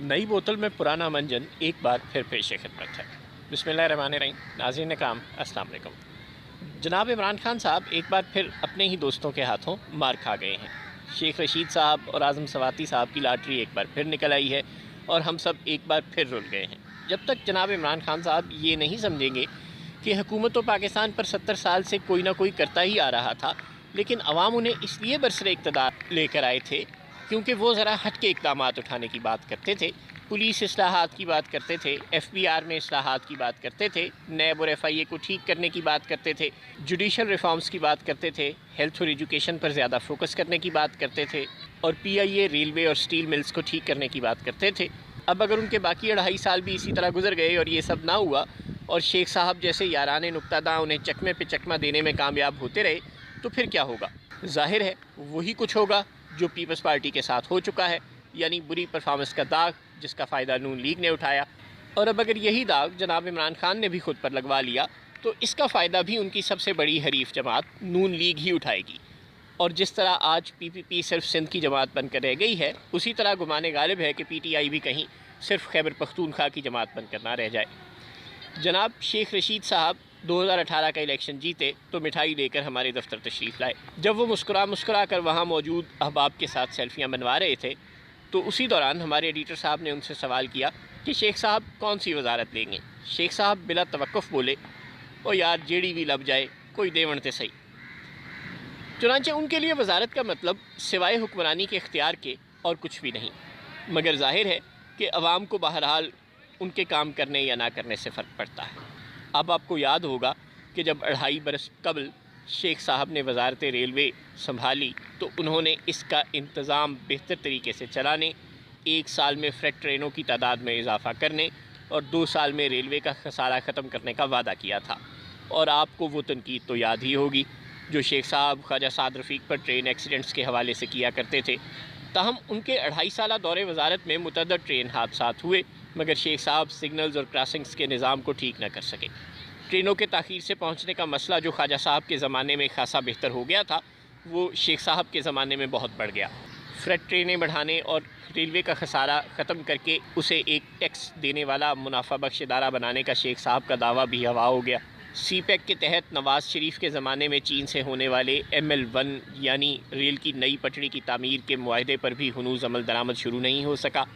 नई बोतल में पुराना मंजन एक बार फिर पेश खिदमत है। बिस्मिल्लाहिर्रहमानिर्रहीम। नाज़रीन इकराम, अस्सलाम वालेकुम। जनाब इमरान खान साहब एक बार फिर अपने ही दोस्तों के हाथों मार खा गए हैं। शेख रशीद साहब और आज़म सवाती साहब की लॉटरी एक बार फिर निकल आई है और हम सब एक बार फिर रुल गए हैं। जब तक जनाब इमरान खान साहब ये नहीं समझेंगे कि हुकूमत पाकिस्तान पर 70 साल से कोई ना कोई करता ही आ रहा था, लेकिन अवाम उन्हें इसलिए बरसरे इक़्तिदार लेकर आए थे क्योंकि वो ज़रा हट के इक़दामात उठाने की बात करते थे। पुलिस इस्लाहात की बात करते थे, FBR में इस्लाहात की बात करते थे, नैब और FIA को ठीक करने की बात करते थे, जुडिशल रिफॉर्म्स की बात करते थे, हेल्थ और एजुकेशन पर ज़्यादा फोकस करने की बात करते थे और PIA, रेलवे और स्टील मिल्स को ठीक करने की बात करते थे। अब अगर उनके बाकी 2.5 साल भी इसी तरह गुजर गए और ये सब ना हुआ और शेख साहब जैसे याराने नुक्तादा उन्हें चकमे पे चकमा देने में कामयाब होते रहे तो फिर क्या होगा? जाहिर है वही कुछ होगा जो पीपल्स पार्टी के साथ हो चुका है, यानी बुरी परफॉर्मेंस का दाग जिसका फ़ायदा नून लीग ने उठाया। और अब अगर यही दाग जनाब इमरान खान ने भी खुद पर लगवा लिया तो इसका फ़ायदा भी उनकी सबसे बड़ी हरीफ जमात नून लीग ही उठाएगी। और जिस तरह आज PPP सिर्फ सिंध की जमात बनकर रह गई है, उसी तरह गुमाने गालिब है कि PTI भी कहीं सिर्फ खैबर पख्तूनख्वा की जमात बनकर ना रह जाए। जनाब शेख रशीद साहब 2018 का इलेक्शन जीते तो मिठाई लेकर हमारे दफ्तर तशरीफ़ लाए। जब वो मुस्कुरा कर वहाँ मौजूद अहबाब के साथ सेल्फियाँ बनवा रहे थे तो उसी दौरान हमारे एडिटर साहब ने उनसे सवाल किया कि शेख साहब कौन सी वजारत लेंगे। शेख साहब बिला तवक्कुफ़ बोले, ओ यार जेड़ी भी लब जाए कोई देवण ते सही। चुनांचे उनके लिए वजारत का मतलब सिवाय हुक्मरानी के इख्तियार के और कुछ भी नहीं, मगर ज़ाहिर है कि अवाम को बहरहाल उनके काम करने या ना करने से फ़र्क पड़ता है। अब आपको याद होगा कि जब 2.5 बरस कबल शेख साहब ने वजारत रेलवे संभाली तो उन्होंने इसका इंतज़ाम बेहतर तरीके से चलाने, 1 साल में फ्रेट ट्रेनों की तादाद में इजाफ़ा करने और 2 साल में रेलवे का खसारा ख़त्म करने का वादा किया था। और आपको वो तनकीद तो याद ही होगी जो शेख साहब ख्वाजा साद रफ़ीक पर ट्रेन एक्सीडेंट्स के हवाले से किया करते थे। ताहम उनके 2.5 साला दौरे वजारत में मुतअद्दिद ट्रेन हादसात हुए, मगर शेख साहब सिग्नल्स और क्रॉसिंग्स के निज़ाम को ठीक न कर सके। ट्रेनों के ताख़ीर से पहुंचने का मसला जो ख्वाजा साहब के ज़माने में खासा बेहतर हो गया था, वो शेख साहब के ज़माने में बहुत बढ़ गया। फ्रेट ट्रेनें बढ़ाने और रेलवे का खसारा ख़त्म करके उसे एक टैक्स देने वाला मुनाफा बख्श इदारा बनाने का शेख साहब का दावा भी हवा हो गया। CPEC के तहत नवाज़ शरीफ के ज़माने में चीन से होने वाले ML1 यानी रेल की नई पटड़ी की तामीर के मुआहदे पर भी हनूज़ अमल दरामद शुरू नहीं हो सका।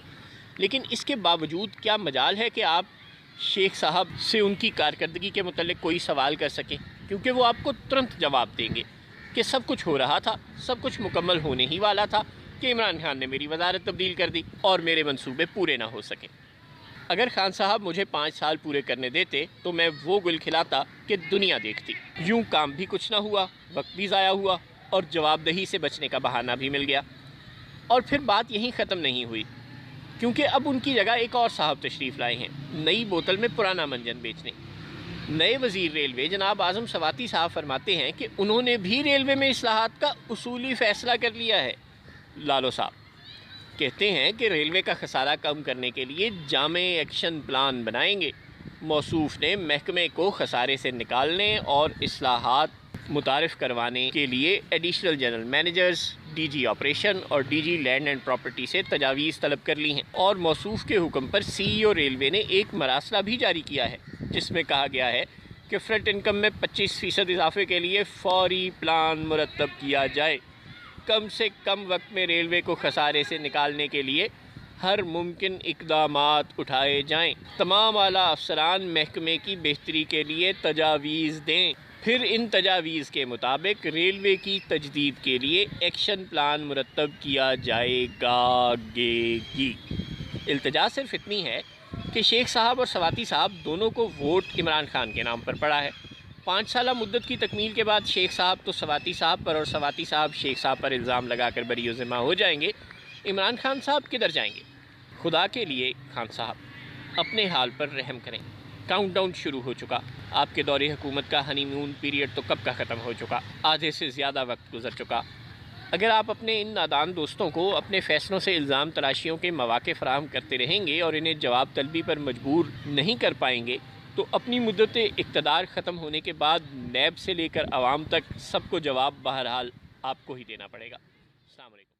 लेकिन इसके बावजूद क्या मजाल है कि आप शेख साहब से उनकी कारकर्दगी के मुतल्लिक़ कोई सवाल कर सकें, क्योंकि वो आपको तुरंत जवाब देंगे कि सब कुछ हो रहा था, सब कुछ मुकम्मल होने ही वाला था कि इमरान खान ने मेरी वजारत तब्दील कर दी और मेरे मंसूबे पूरे ना हो सके। अगर खान साहब मुझे 5 साल पूरे करने देते तो मैं वो गुल खिलाता कि दुनिया देखती। यूँ काम भी कुछ ना हुआ, वक्त भी ज़ाया हुआ और जवाबदही से बचने का बहाना भी मिल गया। और फिर बात यहीं ख़त्म नहीं हुई, क्योंकि अब उनकी जगह एक और साहब तशरीफ़ लाए हैं नई बोतल में पुराना मंजन बेचने। नए वज़ीर रेलवे जनाब आज़म सवाती साहब फरमाते हैं कि उन्होंने भी रेलवे में इस्लाहात का उसूली फ़ैसला कर लिया है। लालो साहब कहते हैं कि रेलवे का खसारा कम करने के लिए जामे एक्शन प्लान बनाएंगे। मौसूफ़ ने महकमे को खसारे से निकालने और इस्लाहात मुतारिफ़ करवाने के लिए additional general managers, DG operation और DG लैंड एंड प्रॉपर्टी से तजावीज़ तलब कर ली हैं। और मौसूफ़ के हुक्म पर CEO रेलवे ने एक मरासला भी जारी किया है जिसमें कहा गया है कि फ्रेट इनकम में 25% इजाफे के लिए फौरी प्लान मुरतब किया जाए। कम से कम वक्त में रेलवे को खसारे से निकालने के लिए हर मुमकिन इक़दामात उठाए जाएं। तमाम आला अफसरान महकमे की बेहतरी के लिए तजावीज़ दें, फिर इन तजावीज़ के मुताबिक रेलवे की तजदीद के लिए एक्शन प्लान मुरतब किया जाएगा। इल्तिजा सिर्फ इतनी है कि शेख साहब और सवाती साहब दोनों को वोट इमरान खान के नाम पर पड़ा है। 5 साला मुद्दत की तकमील के बाद शेख साहब तो सवाती साहब पर और सवाती साहब शेख साहब पर इल्ज़ाम लगाकर बरी ज़िम्मा हो जाएंगे। इमरान खान साहब किधर जाएंगे? खुदा के लिए खान साहब अपने हाल पर रहम करें। काउंटडाउन शुरू हो चुका। आपके दौरे हुकूमत का हनीमून पीरियड तो कब का ख़त्म हो चुका, आधे से ज़्यादा वक्त गुजर चुका। अगर आप अपने इन नादान दोस्तों को अपने फ़ैसलों से इल्ज़ाम तराशियों के मौक़े फ़राहम करते रहेंगे और इन्हें जवाब तलबी पर मजबूर नहीं कर पाएंगे तो अपनी मुद्दत इक़्तिदार ख़त्म होने के बाद नैब से लेकर आवाम तक सबको जवाब बहरहाल आपको ही देना पड़ेगा। अस्सलाम वालेकुम।